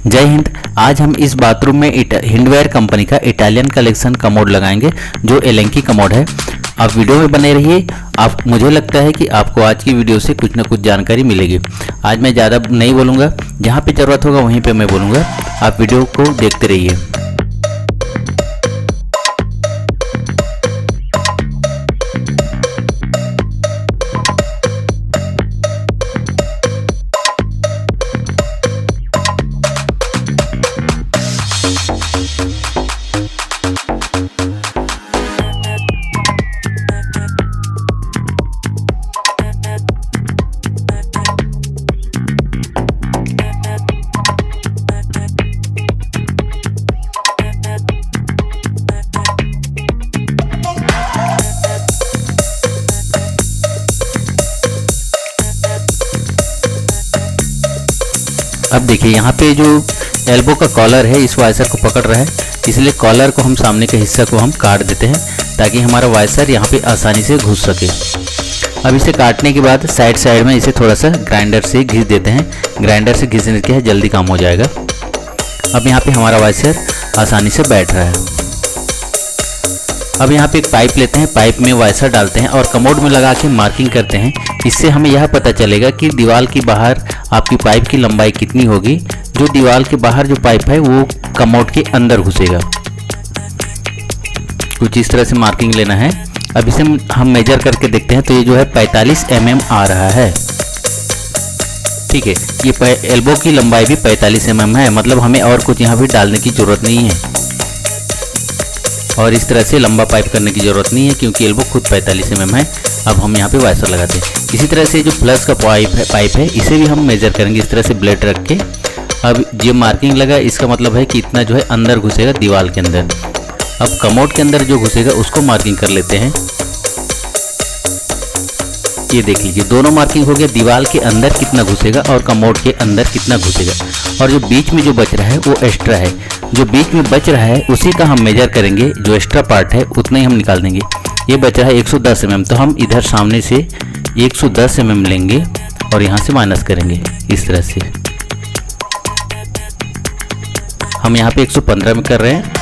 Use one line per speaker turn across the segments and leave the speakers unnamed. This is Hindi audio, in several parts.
जय हिंद। आज हम इस बाथरूम में हिंडवेयर कंपनी का इटालियन कलेक्शन कमोड लगाएंगे जो एलेंकी कमोड है। आप वीडियो में बने रहिए। मुझे लगता है कि आपको आज की वीडियो से कुछ ना कुछ जानकारी मिलेगी। आज मैं ज़्यादा नहीं बोलूँगा, जहाँ पे ज़रूरत होगा वहीं पे मैं बोलूँगा। आप वीडियो को देखते रहिए। अब देखिए यहाँ पे जो एल्बो का कॉलर है इस वाइसर को पकड़ रहा है, इसलिए कॉलर को हम सामने के हिस्सा को हम काट देते हैं ताकि हमारा वाइसर यहाँ पे आसानी से घुस सके। अब इसे काटने के बाद साइड में इसे थोड़ा सा ग्राइंडर से घिस देते हैं। ग्राइंडर से घिसने के जल्दी काम हो जाएगा। अब यहाँ पे हमारा वाइसर आसानी से बैठ रहा है। अब यहाँ पे एक पाइप लेते हैं, पाइप में वाइसर डालते हैं और कमोड में लगा के मार्किंग करते हैं। इससे हमें यह पता चलेगा कि दीवार के बाहर आपकी पाइप की लंबाई कितनी होगी। जो दीवार के बाहर जो पाइप है वो कमोड के अंदर घुसेगा। कुछ इस तरह से मार्किंग लेना है। अब इसे हम मेजर करके देखते हैं तो ये जो है 45 mm आ रहा है। ठीक है, ये एल्बो की लंबाई भी 45 mm है, मतलब हमें और कुछ यहाँ भी डालने की ज़रूरत नहीं है और इस तरह से लंबा पाइप करने की ज़रूरत नहीं है क्योंकि एल्बो खुद 45 mm है। अब हम यहाँ पे वाइसर लगाते हैं। इसी तरह से जो प्लस का पाइप है इसे भी हम मेजर करेंगे इस तरह से ब्लेड रख के। अब जो मार्किंग लगा इसका मतलब है कि इतना जो है अंदर घुसेगा दीवार के अंदर। अब कमोड के अंदर जो घुसेगा उसको मार्किंग कर लेते हैं। ये देख लीजिए, दोनों मार्किंग हो गया। दीवार के अंदर कितना घुसेगा और कमोड के अंदर कितना घुसेगा। और जो बीच में जो बच रहा है वो एक्स्ट्रा है। जो बीच में बच रहा है उसी का हम मेजर करेंगे। जो एक्स्ट्रा पार्ट है उतना ही हम निकाल देंगे। ये बच रहा है 110 mm, तो हम इधर सामने से 110 mm लेंगे और यहाँ से माइनस करेंगे इस तरह से। हम यहाँ पे 115 में कर रहे हैं।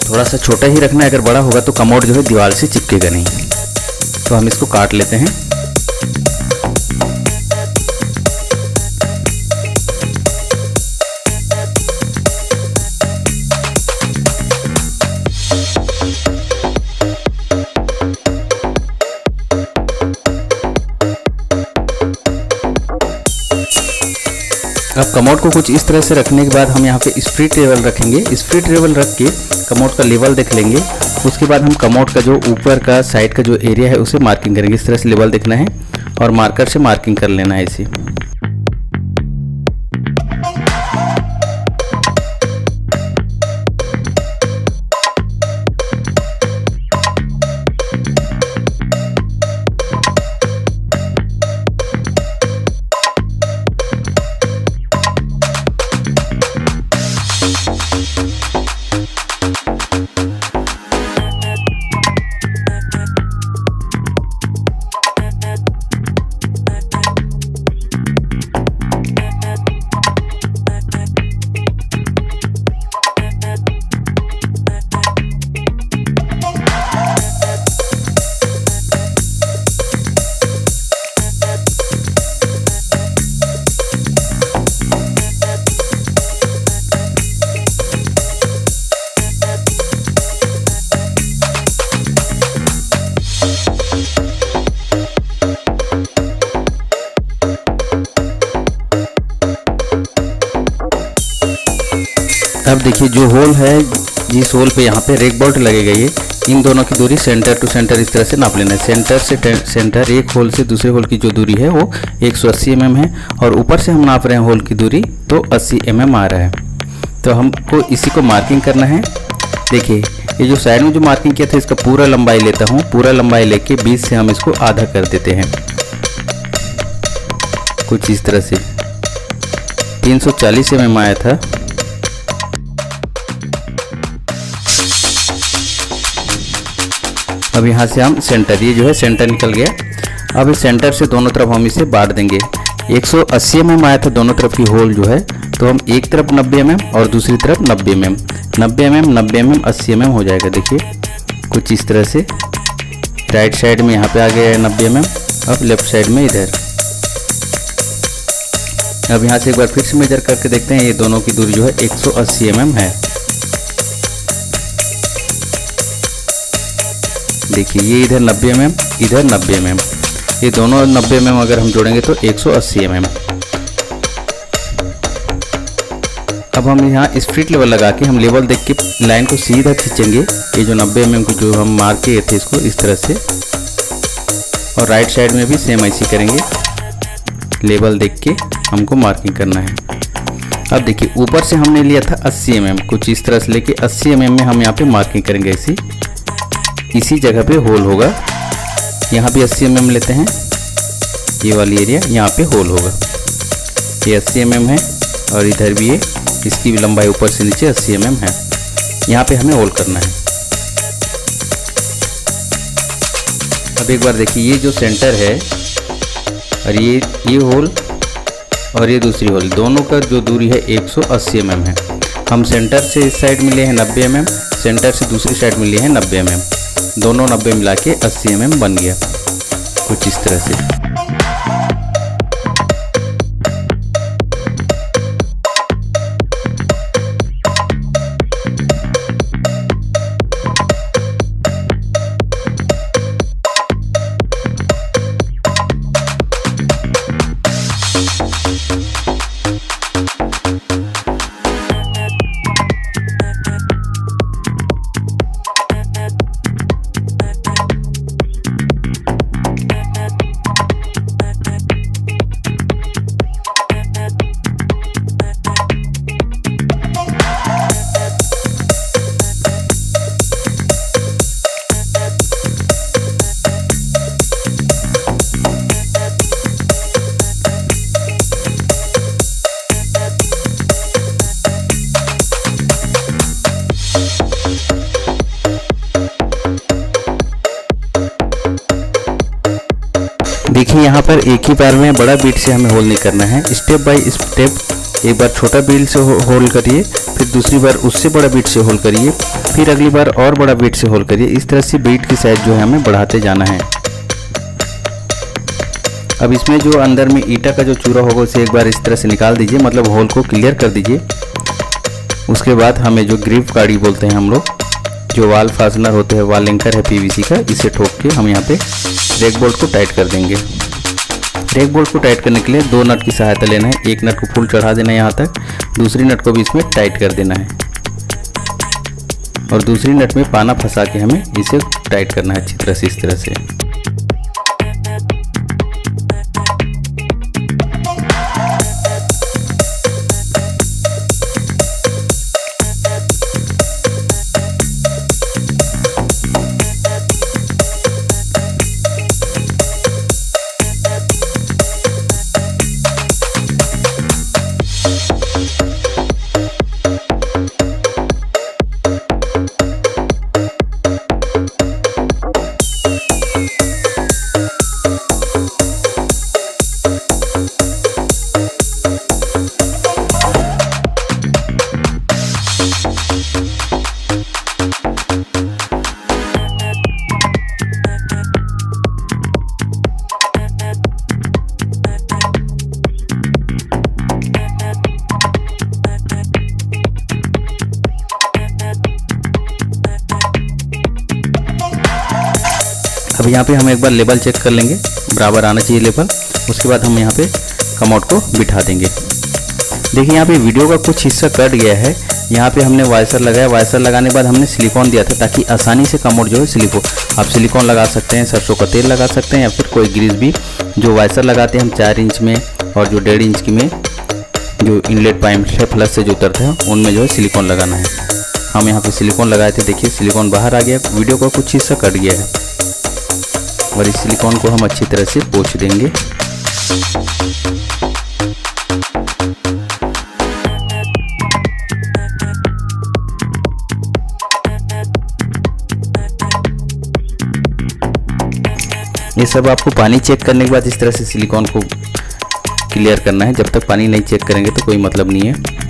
थोड़ा सा छोटा ही रखना है, अगर बड़ा होगा तो कमोड जो है दीवार से चिपकेगा नहीं। तो हम इसको काट लेते हैं। अब कमोड को कुछ इस तरह से रखने के बाद हम यहाँ पे स्प्रिट लेवल रखेंगे। स्प्रिट लेवल रख के कमोड का लेवल देख लेंगे। उसके बाद हम कमोड का जो ऊपर का साइड का जो एरिया है उसे मार्किंग करेंगे। इस तरह से लेवल देखना है और मार्कर से मार्किंग कर लेना है इसे। अब देखिए जो होल है, जिस होल पे यहाँ पे रेक बोल्ट लगेगा, ये इन दोनों की दूरी सेंटर टू सेंटर इस तरह से नाप लेना है। सेंटर से सेंटर एक होल से दूसरे होल की जो दूरी है वो 180 mm है और ऊपर से हम नाप रहे हैं होल की दूरी तो 80 mm आ रहा है। तो हमको इसी को मार्किंग करना है। देखिए ये जो साइड में जो मार्किंग किया था इसका पूरा लंबाई लेता हूँ। पूरा लंबाई लेके बीच से हम इसको आधा कर देते हैं कुछ इस तरह से। 340 mm आया था। अब यहाँ से हम सेंटर, ये जो है सेंटर निकल गया। अब इस सेंटर से दोनों तरफ हम इसे बांट देंगे। 180 mm आया था दोनों तरफ की होल जो है, तो हम एक तरफ 90 mm और दूसरी तरफ 90 mm, 90 mm, 90 mm, 80 mm हो जाएगा। देखिए कुछ इस तरह से। राइट साइड में यहाँ पे आ गया है 90 mm, अब लेफ्ट साइड में इधर। अब यहाँ से एक बार फिर से मेजर करके देखते हैं, ये दोनों की दूरी जो है 180 mm है। देखिए ये इधर 90 mm, इधर 90 mm, ये दोनों 90 mm अगर हम जोड़ेंगे तो 180 mm। अब हम यहाँ स्प्लिट लेवल लगा के हम लेवल देख के लाइन को सीधा खींचेंगे। ये जो 90 mm को जो हम मार के थे इसको इस तरह से, और राइट साइड में भी सेम ऐसे करेंगे। लेवल देख के हमको मार्किंग करना है। अब देखिए ऊपर से हमने लिया था 80 mm, कुछ इस तरह से लेके 80 mm में हम यहाँ पे मार्किंग करेंगे। ऐसी इसी जगह पे होल होगा। यहाँ भी 80 mm लेते हैं, ये वाली एरिया यहाँ पे होल होगा। ये 80 mm है और इधर भी ये, इसकी भी लंबाई ऊपर से नीचे 80 mm है। यहाँ पे हमें होल करना है। अब एक बार देखिए ये जो सेंटर है और ये होल और ये दूसरी होल, दोनों का जो दूरी है 180 mm है। हम सेंटर से इस साइड में लिए हैं 90 mm, सेंटर से दूसरी साइड में लिए हैं 90 mm, दोनों 90 मिला के 80 mm बन गया कुछ इस तरह से। देखिए यहाँ पर एक ही बार में बड़ा बीट से हमें होल नहीं करना है, स्टेप बाय स्टेप। एक बार छोटा बीट से होल करिए, फिर दूसरी बार उससे बड़ा बीट से होल करिए, फिर अगली बार और बड़ा बीट से होल करिए। इस तरह से बीट की साइज जो है हमें बढ़ाते जाना है। अब इसमें जो अंदर में ईटा का जो चूरा होगा उसे एक बार इस तरह से निकाल दीजिए, मतलब होल को क्लियर कर दीजिए। उसके बाद हमें जो ग्रिप गाड़ी बोलते हैं हम लोग, जो वाल फास्टनर होते हैं, वाल एंकर है पीवीसी का, इसे ठोक के हम यहाँ पे ब्रेक बोल्ट को टाइट कर देंगे। ब्रेक बोल्ट को टाइट करने के लिए 2 नट की सहायता लेना है। एक नट को फुल चढ़ा देना है यहाँ तक, दूसरी नट को भी इसमें टाइट कर देना है और दूसरी नट में पाना फंसा के हमें इसे टाइट करना है अच्छी तरह से, इस तरह से। अब यहाँ पे हम एक बार लेवल चेक कर लेंगे, बराबर आना चाहिए लेवल। उसके बाद हम यहाँ पे कमोड को बिठा देंगे। देखिए यहाँ पे वीडियो का कुछ हिस्सा कट गया है। यहाँ पे हमने वाइसर लगाया, वाइसर लगाने के बाद हमने सिलिकॉन दिया था ताकि आसानी से कमोड जो है स्लिप हो। आप सिलिकॉन लगा सकते हैं, सरसों का तेल लगा सकते हैं, या फिर कोई ग्रीस भी। जो वाइसर लगाते हैं हम 4 इंच में और जो 1.5 इंच की में जो इनलेट पाइप है फ्लश से जो उतरते हैं उनमें जो है सिलिकॉन लगाना है। हम यहाँ पे सिलिकॉन लगाए थे, देखिए सिलिकॉन बाहर आ गया, वीडियो का कुछ हिस्सा कट गया है और इस सिलिकॉन को हम अच्छी तरह से पोंछ देंगे। ये सब आपको पानी चेक करने के बाद इस तरह से सिलिकॉन को क्लियर करना है। जब तक पानी नहीं चेक करेंगे तो कोई मतलब नहीं है।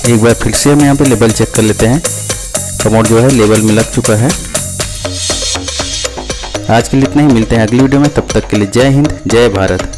एक बार फिर से हम यहाँ पे लेवल चेक कर लेते हैं। कमोड जो है लेवल में लग चुका है। आज के लिए इतना ही, मिलते हैं अगली वीडियो में। तब तक के लिए जय हिंद, जय भारत।